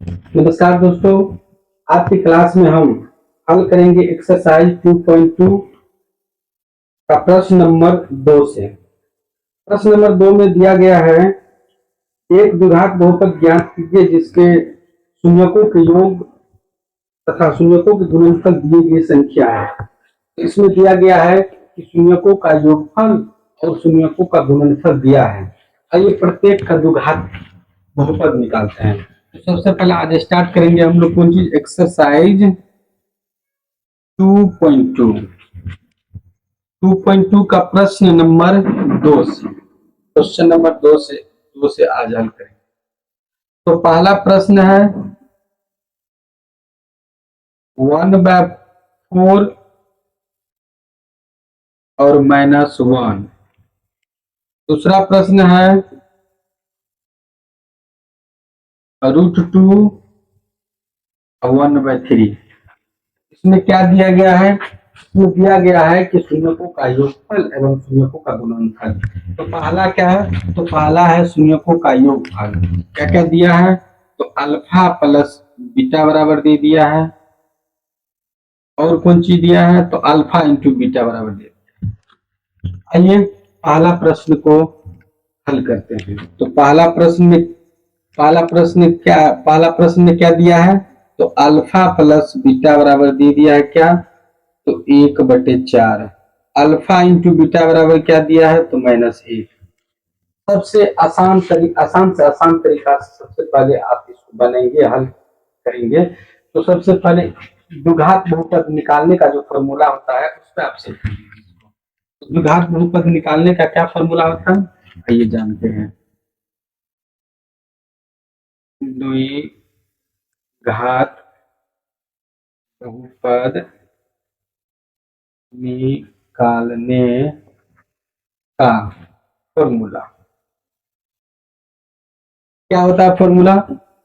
नमस्कार दोस्तों, आज की क्लास में हम हल करेंगे एक्सरसाइज 2.2 का प्रश्न नंबर 2 से। प्रश्न नंबर 2 में दिया गया है, एक द्विघात बहुपद ज्ञात कीजिए जिसके शून्यकों के योग तथा शून्यकों के गुणनफल दिए गए संख्या है। तो इसमें दिया गया है कि शून्यकों का योगफल और शून्यकों का गुणनफल दिया है। आइए प्रत्येक का द्विघात बहुपद निकालते हैं। तो सबसे पहले आज स्टार्ट करेंगे हम लोग कौन चीज, एक्सरसाइज 2.2 का प्रश्न नंबर 2 से। क्वेश्चन नंबर 2 से आज हल करेंगे। तो पहला प्रश्न है 1/4 और -1। दूसरा प्रश्न है √2 और 1/3। इसमें क्या दिया गया है? इसमें दिया गया है कि शून्यकों का योगफल एवं शून्यकों का गुणनफल। तो पहला क्या है? तो पहला है शून्यकों का योगफल। क्या क्या दिया है? तो अल्फा प्लस बीटा बराबर दे दिया है, और कौन चीज दिया है? तो अल्फा इंटू बीटा बराबर दे दिया है। आइए पहला प्रश्न को हल करते हैं। तो पहला प्रश्न में क्या दिया है? तो अल्फा प्लस बीटा बराबर दे दिया है क्या? तो 1/4। अल्फा इंटू बीटा बराबर क्या दिया है? तो -1। सबसे आसान से आसान तरीका से सबसे पहले आप इसको बनेंगे, हल करेंगे। तो सबसे पहले द्विघात बहुपद निकालने का जो फॉर्मूला होता है उस पर आप सीखेंगे। द्विघात बहुपद निकालने का क्या फॉर्मूला होता है, आइए जानते हैं। द्विघात बहुपद निकालने का फॉर्मूला क्या होता है? Formula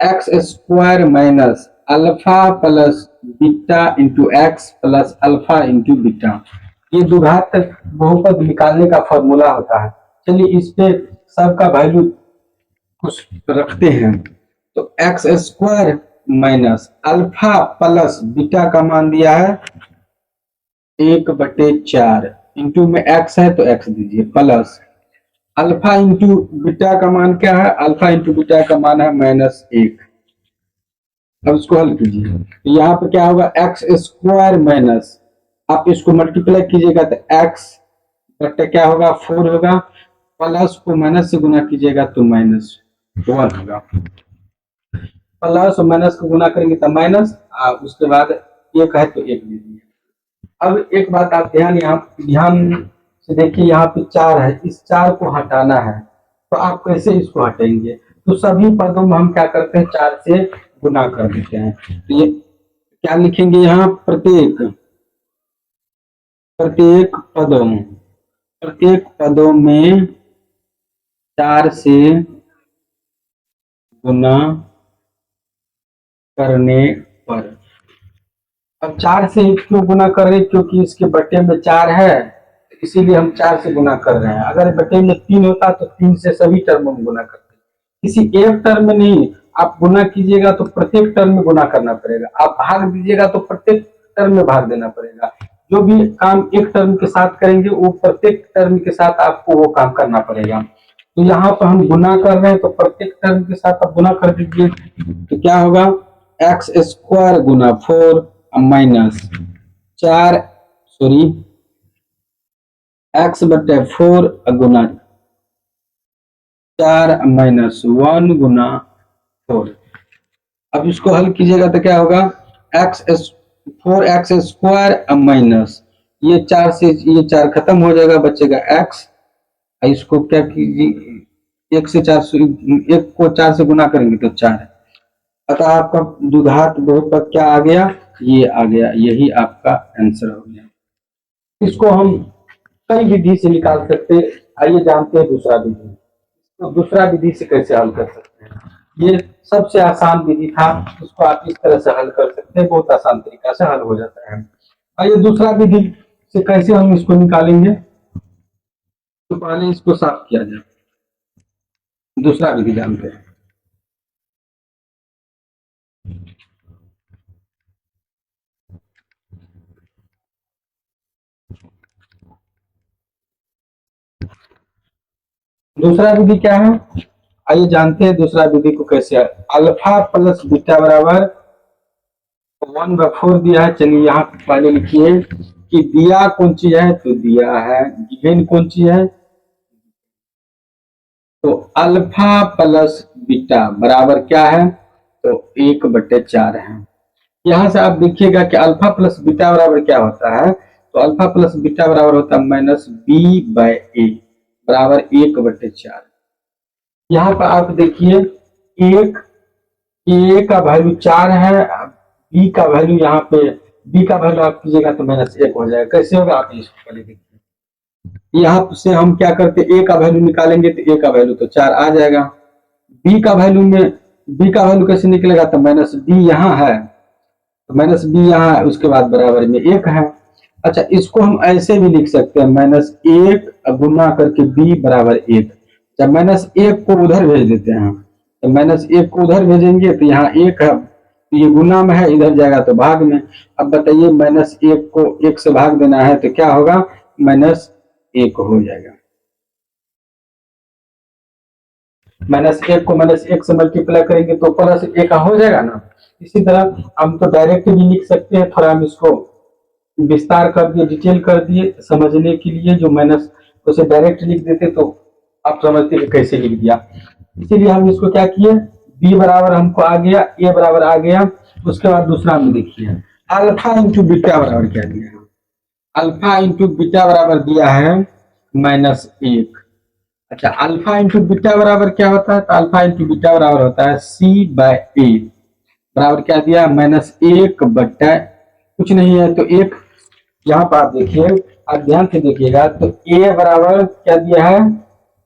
x² minus alpha plus beta into X plus alpha into beta. ये द्विघात बहुपद निकालने का फॉर्मूला होता है। चलिए इस पे सबका वैल्यू कुछ रखते हैं। तो x² minus alpha plus beta का मान दिया है 1/4, इंटू में x है तो x दीजिए, प्लस अल्फा इंटू बीटा का मान क्या है? अल्फा इंटू बीटा का मान है -1। अब इसको हल कीजिए तो यहाँ पे क्या होगा? x² माइनस, आप इसको मल्टीप्लाई कीजिएगा तो x बटे क्या होगा? 4 होगा, प्लस को माइनस से गुना कीजिएगा तो -1 होगा। प्लस और माइनस को गुना करेंगे तो माइनस, उसके बाद एक है तो एक दीजिए। अब एक बात आप ध्यान से देखिए, यहाँ पे 4 है, इस 4 को हटाना है। तो आप कैसे इसको हटेंगे? तो सभी पदों में हम क्या करते हैं? 4 से गुना कर देते हैं। तो ये क्या लिखेंगे यहाँ? प्रत्येक पदों में 4 से गुना करने पर। अब 4 से क्यों गुना कर रहे हैं? क्योंकि इसके बटे में 4 है, इसीलिए हम 4 से गुना कर रहे हैं। अगर बटे में 3 होता तो 3 से सभी टर्म में गुना करते। किसी एक टर्म में नहीं, आप गुना कीजिएगा तो प्रत्येक टर्म में गुना करना पड़ेगा। आप भाग दीजिएगा तो प्रत्येक टर्म में भाग देना पड़ेगा। जो भी काम एक टर्म के साथ करेंगे वो प्रत्येक टर्म के साथ आपको वो काम करना पड़ेगा। तो यहाँ पर हम गुना कर रहे हैं तो प्रत्येक टर्म के साथ आप गुना कर दीजिए। तो क्या होगा? x² गुना 4 माइनस 4 सॉरी x/4 गुना 4 -1 गुना 4। अब इसको हल कीजिएगा तो क्या होगा? 4x² माइनस ये 4 से ये 4 खत्म हो जाएगा, बचेगा x। इसको क्या कीजिए, 1 से 4 से 1 को 4 से गुना करेंगे तो 4। अतः आपका द्विघात बहुपद क्या आ गया? ये आ गया। यही आपका आंसर हो गया। इसको हम कई विधि से निकाल सकते हैं। आइए जानते हैं दूसरा विधि। तो दूसरा विधि से कैसे हल कर सकते हैं? ये सबसे आसान विधि था, इसको आप इस तरह से हल कर सकते हैं, बहुत आसान तरीका से हल हो जाता है। आइए दूसरा विधि से कैसे हम इसको निकालेंगे। तो पहले इसको साफ किया जाए, दूसरा विधि जानते हैं। दूसरा विधि क्या है, आइए जानते हैं दूसरा विधि को कैसे है। अल्फा प्लस बीटा बराबर 1/4 दिया है। चलिए यहाँ पहले लिखिए कि दिया कौन चीज है, तो दिया है गिवन कौन चीज है, तो अल्फा प्लस बीटा बराबर क्या है, तो 1/4 है। यहां से आप देखिएगा कि अल्फा प्लस बीटा बराबर क्या होता है, तो अल्फा प्लस बीटा बराबर होता है -b/a बराबर 1/4। यहाँ पर आप देखिए एक ए का वैल्यू 4 है, बी का वैल्यू यहाँ पे बी का वैल्यू आप कीजिएगा तो -1 हो जाएगा। कैसे होगा आप इसको पहले देखिए। यहाँ से हम क्या करते हैं, ए का वैल्यू निकालेंगे तो ए का वैल्यू तो 4 आ जाएगा। बी का वैल्यू में बी का वैल्यू कैसे निकलेगा, तो -b यहाँ है, तो -b यहाँ है, उसके बाद बराबर में 1 है। अच्छा इसको हम ऐसे भी लिख सकते हैं -1 गुना करके b बराबर 1। जब -1 को उधर भेज देते हैं, तो -1 को उधर भेजेंगे तो यहाँ 1 है, तो ये गुना में है, इधर जाएगा तो भाग में। अब बताइए -1 को 1 से भाग देना है तो क्या होगा, -1 हो जाएगा। -1 को -1 से मल्टीप्लाई करेंगे तो +1 हो जाएगा ना। इसी तरह हम तो डायरेक्ट भी लिख सकते हैं, थोड़ा हम इसको विस्तार कर दिए, डिटेल कर दिए समझने के लिए, जो माइनस उसे डायरेक्ट लिख देते तो आप समझते कि कैसे लिख दिया। इसीलिए हम इसको क्या किए, बी बराबर हमको आ गया, ए बराबर आ गया। उसके बाद दूसरा हम देखिए अल्फा इंटू बीटा बराबर क्या दिया है, अल्फा इंटू बीटा बराबर दिया है -1। अच्छा अल्फा इंटू बीटा बराबर क्या होता है, तो अल्फा इंटू बीटा बराबर होता है c/a बराबर क्या दिया, -1 कुछ नहीं है तो 1। यहाँ पर आप देखिए, आप ध्यान से देखिएगा तो a बराबर क्या दिया है,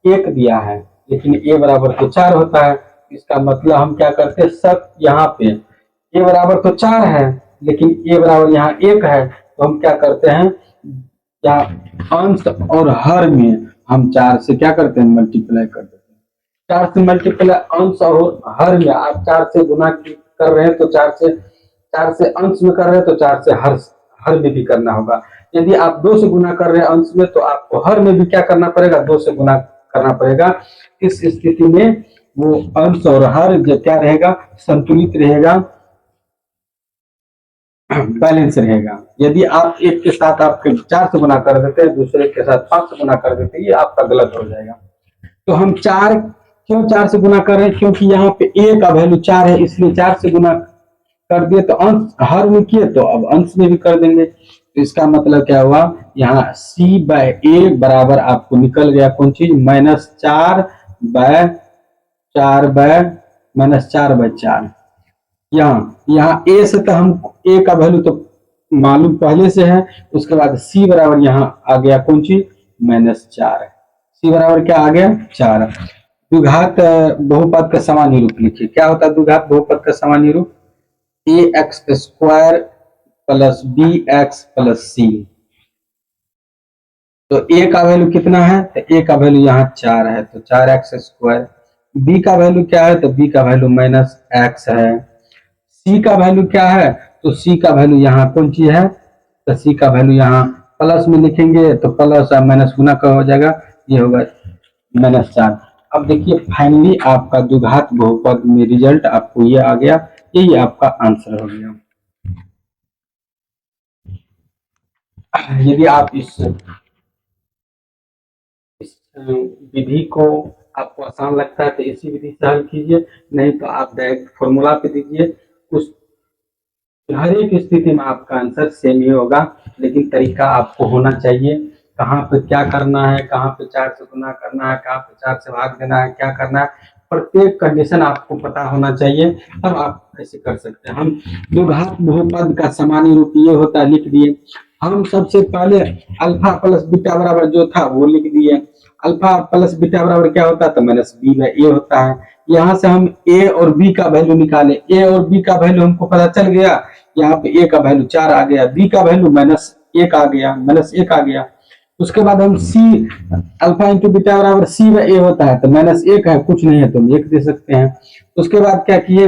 1 दिया है, लेकिन a बराबर तो 4 होता है। इसका मतलब हम क्या करते हैं, सब यहाँ पे a बराबर तो 4 है लेकिन a बराबर यहाँ 1 है, तो हम क्या करते हैं, यहाँ अंश और हर में हम 4 से क्या करते हैं, मल्टीप्लाई कर देते हैं। 4 से मल्टीप्लाई अंश और हर में, आप 4 से गुना कर रहे हैं तो 4 से अंश में कर रहे हैं तो 4 से हर में भी करना होगा। यदि आप 2 से गुना कर रहे हैं अंश में, तो आपको हर में भी क्या करना पड़ेगा, 2 से गुना करना पड़ेगा। इस स्थिति में वो अंश और हर जो क्या रहेगा, संतुलित रहेगा, बैलेंस रहेगा। यदि आप एक के साथ आपके 4 से गुना कर देते हैं, दूसरे के साथ 5 से गुना कर देते हैं, ये आपका गलत हो जाएगा। तो हम 4 क्यों 4 से गुना कर रहे हैं, क्योंकि यहाँ पे a का वैल्यू 4 है, इसलिए 4 से गुना कर दिए, तो अंश हर में किए तो अब अंश में भी कर देंगे। तो इसका मतलब क्या हुआ, यहाँ c/a बराबर आपको निकल गया कौन चीज, -4/4 यहाँ a से तो हम a का वैल्यू तो मालूम पहले से है, उसके बाद c बराबर यहाँ आ गया कौन चीज, -4। c बराबर क्या आ गया, 4। द्विघात बहुपद का सामान्य रूप लिखिए। क्या होता है द्विघात बहुपद का सामान्य रूप, ax² + bx + c। तो a का वैल्यू कितना है, तो a का वैल्यू यहाँ 4 है, तो 4x²। b का वैल्यू क्या है, तो b का वैल्यू -x है। c का वैल्यू क्या है, तो c का वैल्यू यहाँ कौन चीज है, तो c का वैल्यू यहाँ प्लस में लिखेंगे तो प्लस और माइनस गुना का हो जाएगा, ये होगा -4। अब देखिए फाइनली आपका द्विघात बहुपद में रिजल्ट आपको ये आ गया, यही आपका आंसर हो गया। यदि आप इस विधि को आपको आसान लगता है तो इसी विधि से हल कीजिए, नहीं तो आप डायरेक्ट फॉर्मूला पे दीजिए। उस हर एक स्थिति में आपका आंसर सेम ही होगा, लेकिन तरीका आपको होना चाहिए, कहाँ पे क्या करना है, कहाँ पे 4 से गुना करना है, कहाँ पे 4 से भाग देना है, क्या करना है, प्रत्येक कंडीशन आपको पता होना चाहिए, तब आप ऐसे कर सकते हैं। हम द्विघात बहुपद का सामान्य रूप ये होता है लिख दिए। हम सबसे पहले अल्फा प्लस बीटा बराबर जो था वो लिख दिए। अल्फा प्लस बीटा बराबर क्या होता है, तो -b/a होता है। यहाँ से हम a और b का वैल्यू निकाले, a और b का वैल्यू हमको पता चल गया। यहाँ पे a का वैल्यू 4 आ गया, b का वैल्यू -1 आ गया, -1 आ गया। उसके बाद हम c अल्फा इंटू बीटा बराबर c/a होता है, तो -1 है, कुछ नहीं है तो हम 1 दे सकते हैं। उसके बाद क्या किए,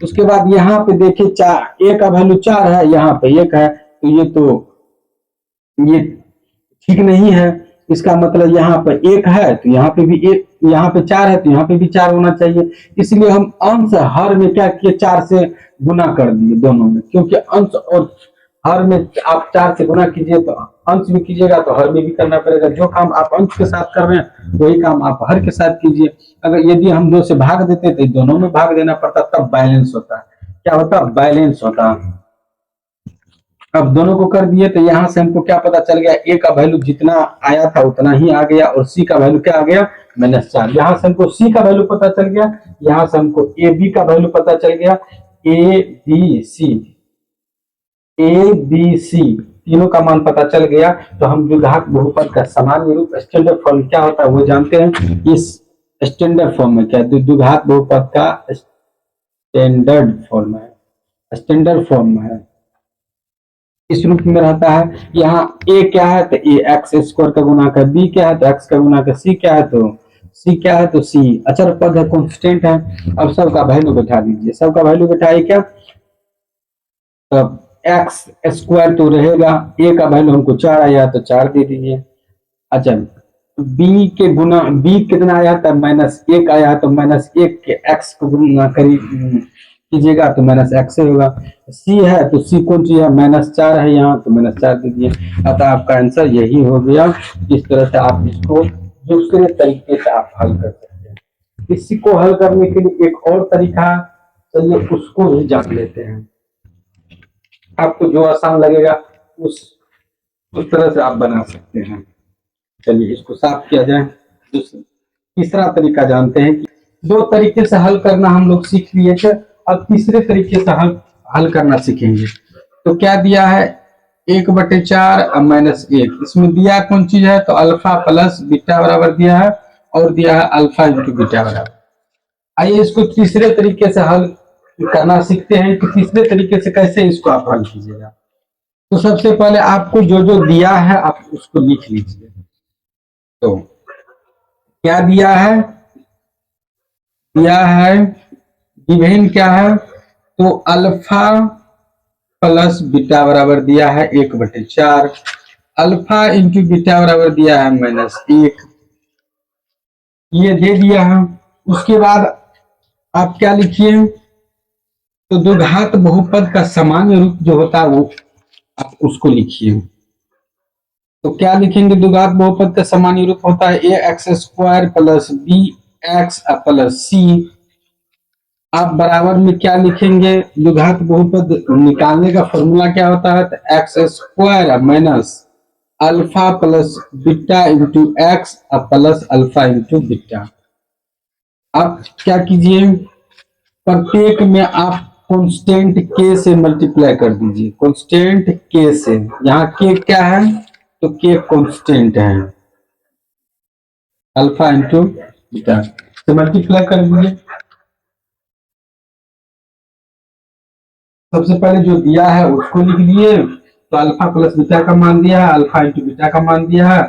उसके बाद यहाँ पे देखिए 4, a का वैल्यू 4 है, यहाँ पे 1 है, तो ये ठीक नहीं है। इसका मतलब यहाँ पर 1 है तो यहाँ पे भी 1 यहाँ पे 4 है तो यहाँ पे भी 4 होना चाहिए, इसलिए हम अंश हर में क्या किए 4 से गुना कर दिए दोनों में, क्योंकि अंश और हर में आप 4 से गुना कीजिए तो अंश भी कीजिएगा तो हर में भी करना पड़ेगा। जो काम आप अंश के साथ कर रहे हैं वही काम आप हर के साथ कीजिए। अगर यदि हम 2 से भाग देते तो दोनों में भाग देना पड़ता, तब बैलेंस होता है। क्या होता है? बैलेंस होता है। अब दोनों को कर दिए तो यहाँ से हमको क्या पता चल गया, ए का वैल्यू जितना आया था उतना ही आ गया, और सी का वैल्यू क्या आ गया? -4। यहाँ से हमको सी का वैल्यू पता चल गया, यहाँ से हमको ए बी का वैल्यू पता चल गया। ए बी सी तीनों का मान पता चल गया, तो हम द्विघात बहुपद का सामान्य रूप स्टैंडर्ड फॉर्म क्या होता है वो जानते हैं। इस स्टैंडर्ड फॉर्म में क्या द्विघात बहुपद का स्टैंडर्ड फॉर्म है, स्टैंडर्ड फॉर्म है, इस रूप में रहता है। यहाँ ए क्या है तो ए एक्स स्क्वायर का गुना कर, बी क्या है तो एक्स का गुना कर, सी क्या है तो सी अचर पद है, कांस्टेंट है। अब सबका वैल्यू बैठा दीजिए, सबका वैल्यू बैठाइए क्या, तब एक्स स्क्वायर तो रहेगा, ए का वैल्यू हमको 4 आया तो 4 दे दीजिए। अच्छा बी के गुना, बी कितना आया था -1 आया तो -1 के एक्स को गुना कीजिएगा तो -x होगा। सी है तो सी कौन चीज है? -4 है यहाँ तो -4 दीजिए। अतः आपका आंसर यही हो गया। इस तरह से आप इसको दूसरे तरीके से आप हल कर सकते हैं। इसी को हल करने के लिए एक और तरीका, चलिए उसको भी जान लेते हैं। आपको जो आसान लगेगा उस तरह से आप बना सकते हैं। चलिए इसको साफ किया जाए। तीसरा तरीका जानते हैं कि 2 तरीके से हल करना हम लोग सीख लिए थे, अब तीसरे तरीके से हल करना सीखेंगे। तो क्या दिया है? 1/4 और -1, इसमें दिया कौन चीज है तो अल्फा प्लस बीटा बराबर दिया है, और दिया है अल्फा इंटू बीटा बराबर। आइए इसको तीसरे तरीके से हल करना सीखते हैं कि तीसरे तरीके से कैसे इसको आप हल कीजिएगा। तो सबसे पहले आपको जो जो दिया है आप उसको लिख लीजिए। तो क्या दिया है? दिया है गिवन क्या है तो अल्फा प्लस बीटा बराबर दिया है 1/4, अल्फा इंटू बीटा बराबर दिया है -1, ये दे दिया है। उसके बाद आप क्या लिखिए तो द्विघात बहुपद का सामान्य रूप जो होता है वो आप उसको लिखिए। तो क्या लिखेंगे? द्विघात बहुपद का सामान्य रूप होता है ax² plus bx plus c। आप बराबर में क्या लिखेंगे? द्विघात बहुपद निकालने का फॉर्मूला क्या होता है तो x² minus alpha plus beta into X plus alpha into beta. आप क्या कीजिए, प्रत्येक में आप कांस्टेंट k से मल्टीप्लाई कर दीजिए, कांस्टेंट k से। यहाँ k क्या है तो k कांस्टेंट है, अल्फा इंटू बीटा से मल्टीप्लाई कर दीजिए। सबसे पहले जो दिया है उसको लिख लिए, तो अल्फा प्लस बीटा का मान दिया है, अल्फा इंटू बीटा का मान दिया है।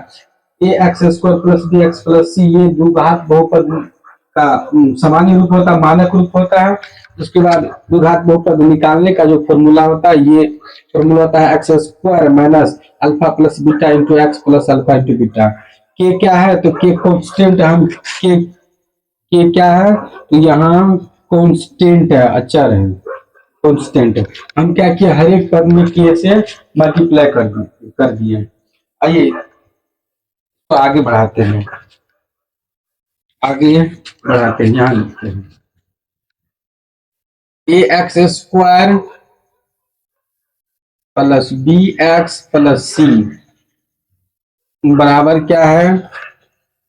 ax² plus bx plus c ये द्विघात बहुपद का सामान्य रूप होता है, मानक रूप होता है। उसके बाद द्विघात बहुपद निकालने का जो फॉर्मूला होता है ये फॉर्मूला होता है x² minus alpha plus beta into X plus alpha into beta. के क्या है तो के कांस्टेंट, हम के क्या है तो यहाँ कांस्टेंट है, अचर है, कांस्टेंट है। हम क्या किया हर एक पद में के से मल्टीप्लाई कर दिए। आइए तो आगे बढ़ाते हैं, यहाँ लिखते हैं ax² plus bx plus c बराबर क्या है,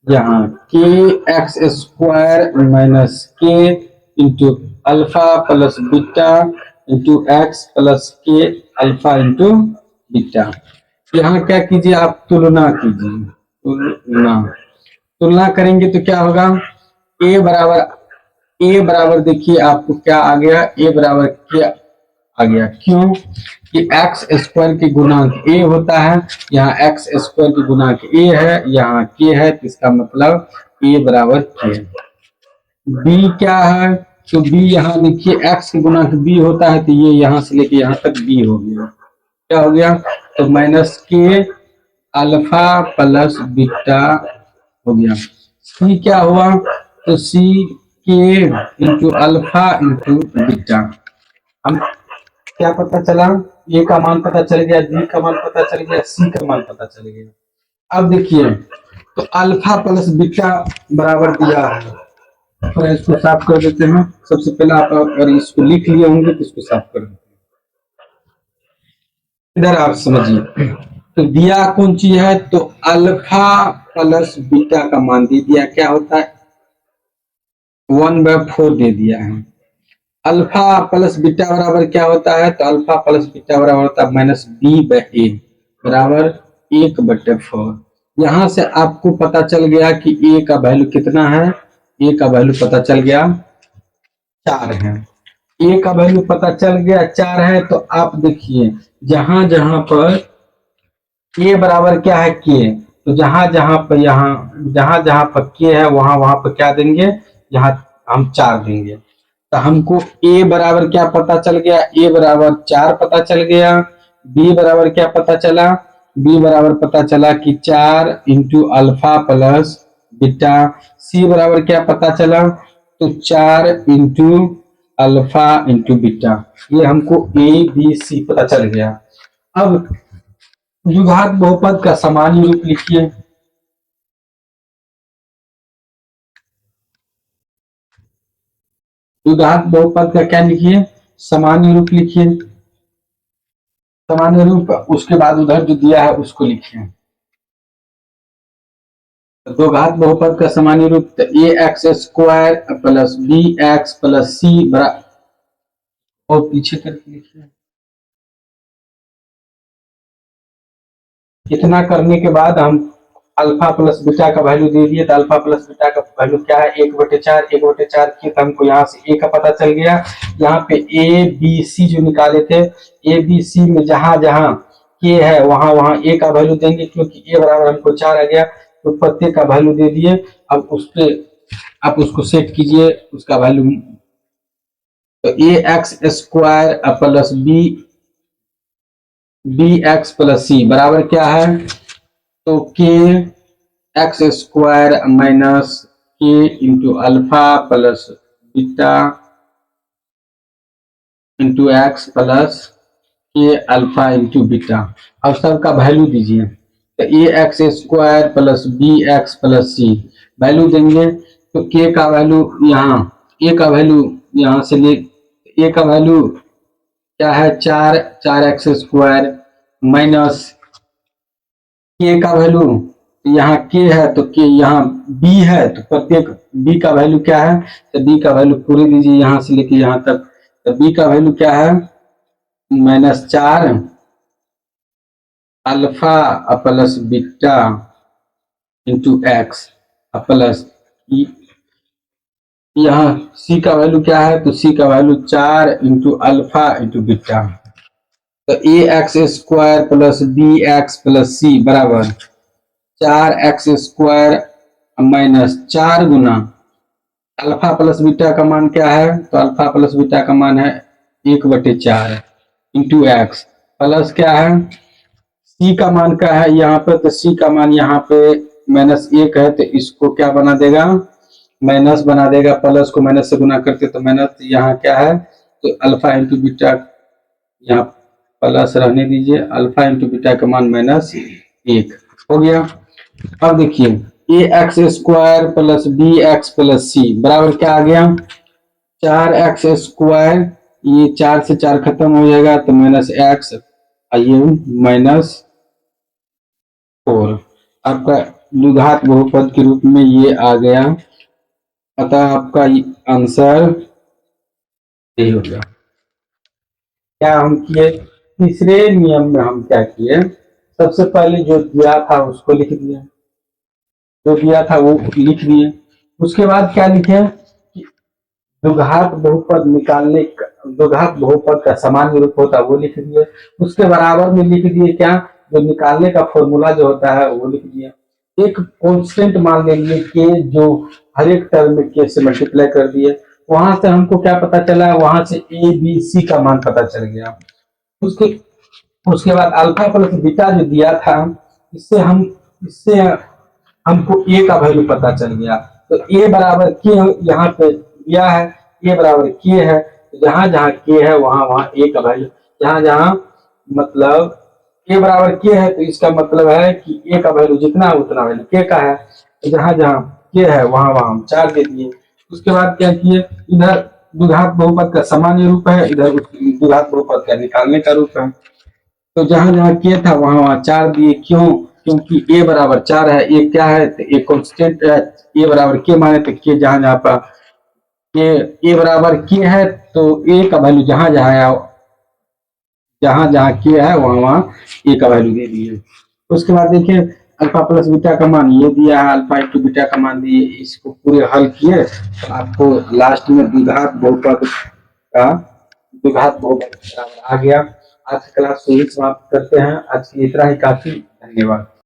यहाँ kx² minus k into alpha plus beta into X plus K alpha into beta. यहाँ क्या कीजिए आप तुलना कीजिए, तुलना करेंगे तो क्या होगा, a बराबर देखिए आपको क्या आ गया, a बराबर क्या आ गया, क्यों कि x² की गुणांक a होता है, यहाँ x² की गुणांक a है, यहाँ k है, तो इसका मतलब a बराबर k। b क्या है तो b यहाँ देखिए x की गुणांक b होता है, तो ये यहाँ से लेके यहाँ तक b हो गया, क्या हो गया तो minus k alpha plus beta हो गया। सी क्या हुआ, तो सी के इंटू अल्फा इंटू बीटा। हम क्या पता चला, ए का मान पता चल गया, बी का मान पता चल गया, सी का मान पता चल गया। अब देखिए, तो अल्फा प्लस बीटा बराबर दिया है, तो इसको साफ कर देते हैं। सबसे पहले आप अगर इसको लिख लिए होंगे तो इसको साफ कर देते हैं। इधर आप समझिए, तो दिया कौन चीज है, तो अल्फा प्लस बीटा का मान दे दिया, क्या होता है 1/4 दे दिया है। अल्फा प्लस बीटा बराबर क्या होता है, तो अल्फा प्लस बीटा बराबर होता है -b/a बराबर 1/4। यहां से आपको पता चल गया कि a का वैल्यू कितना है, a का वैल्यू पता चल गया 4 है। a का वैल्यू पता चल गया 4 है, तो आप देखिए जहां जहां पर a बराबर क्या है k, तो जहां जहां पर k है वहां वहां पर क्या देंगे, यहाँ हम 4 देंगे। तो हमको a बराबर क्या पता चल गया, a बराबर 4 पता चल गया। b बराबर क्या पता चला, b बराबर पता चला कि 4 into alpha plus beta. c बराबर क्या पता चला, तो 4 इंटू अल्फा इंटू बीटा। ये हमको a b c पता चल गया। अब द्विघात बहुपद का सामान्य रूप लिखिए। द्विघात बहुपद का क्या लिखिए, सामान्य रूप लिखिए। सामान्य रूप, उसके बाद उधर जो दिया है उसको लिखिए। तो दो घात बहुपद का सामान्य रूप, तो A x square plus B x plus C बरा, और पीछे करके लिखिए। इतना करने के बाद हम अल्फा प्लस बीटा का वैल्यू दे दिए, तो अल्फा प्लस बीटा का वैल्यू क्या है 1/4, 1/4 किए तो हमको यहाँ से ए का पता चल गया। यहाँ पे ए बी सी जो निकाले थे, ए बी सी में जहां जहां के है वहां वहां ए का वैल्यू देंगे, क्योंकि ए बराबर हमको 4 आ गया, तो प्रत्येक का वैल्यू दे दिए। अब उस पे आप उसको सेट कीजिए उसका वैल्यू। तो A x square plus B B x plus सी बराबर क्या है, तो K X square minus K into alpha plus beta into X plus K alpha into beta. अब सबका वैल्यू दीजिए, तो A x square plus B x plus C value देंगे, तो के का वैल्यू यहाँ, ए का वैल्यू यहाँ से ले, ए का वैल्यू क्या है 4 एक्स स्क्वायर माइनस के का वैल्यू, यहाँ के है तो के, यहाँ बी है तो प्रत्येक बी का वैल्यू क्या है, तो बी का वैल्यू पूरे दीजिए यहाँ से लेके यहाँ तक। तो बी का वैल्यू क्या है -4 alpha plus beta into X plus, यहाँ सी का वैल्यू क्या है, तो सी का value 4 into alpha into beta. तो A x square plus B x plus सी बराबर 4 एक्स स्क्वायर माइनस 4 गुना अल्फा प्लस बीटा का मान क्या है, तो अल्फा प्लस बीटा का मान है 1/4 इंटू एक्स प्लस क्या है, सी का मान क्या है यहाँ पे, तो सी का मान यहाँ पे -1 है, तो इसको क्या बना देगा, माइनस बना देगा। प्लस को माइनस से गुना करते तो माइनस, यहाँ क्या है, तो अल्फा इंटू बीटा, यहाँ प्लस रहने दीजिए, अल्फा इंटू बीटा का मान -1 हो गया। अब देखिए a x square plus B x plus सी बराबर क्या आ गया 4 एक्स स्क्वायर, ये 4 से 4 खत्म हो जाएगा तो -x, ये -4 आपका द्विघात बहुपद के रूप में ये आ गया। अतः आपका आंसर यही हो गया। क्या हम किए, तीसरे नियम में हम क्या किए, सबसे पहले जो दिया था उसको लिख दिया, जो दिया था वो लिख दिए। उसके बाद क्या लिखे, द्विघात बहुपद निकालने का, द्विघात बहुपद का सामान्य रूप होता है वो लिख दिए। उसके बराबर में लिख दिए क्या, जो निकालने का फॉर्मूला जो होता है वो लिख दिया। एक कांस्टेंट मान लेंगे के, जो हर एक टर्म में के से मल्टीप्लाई कर दिए। वहां से हमको क्या पता चला, वहां से ए बी सी का मान पता चल गया। उसके उसके बाद अल्फा प्लस बीटा जो दिया था, इससे हमको ए का वैल्यू पता चल गया। तो ए बराबर के यहाँ पे दिया है, ए बराबर के है, तो जहां जहां के है वहां वहां ए का वैल्यू, जहां जहां मतलब ए बराबर के है तो इसका मतलब है कि ए का वैल्यू जितना है उतना वैल्यू के का है, तो जहां जहां के है वहां वहां हम 4 दे दिए। उसके बाद क्या किए, इधर द्विघात बहुपद का सामान्य रूप है, इधर द्विघात बहुपद का निकालने का रूप है। तो जहां जहां के था वहां वहां 4 दिए। क्यों? क्योंकि ए बराबर 4 है, ए क्या है तो ए कांस्टेंट है, ए बराबर के माने तो के जहां जहां पर के ए बराबर के है तो ए का वैल्यू जहां जहां के है वहां वहां ए का वैल्यू दे दिए। उसके बाद देखिए अल्फा प्लस बीटा का मान ये दिया है, अल्फा इंटू बीटा का मान दिए, इसको पूरे हल किए तो आपको लास्ट में द्विघात बहुपद का द्विघात बहुपद बराबर आ गया। आज की क्लास को ही समाप्त करते हैं। आज की इतना ही काफी। धन्यवाद।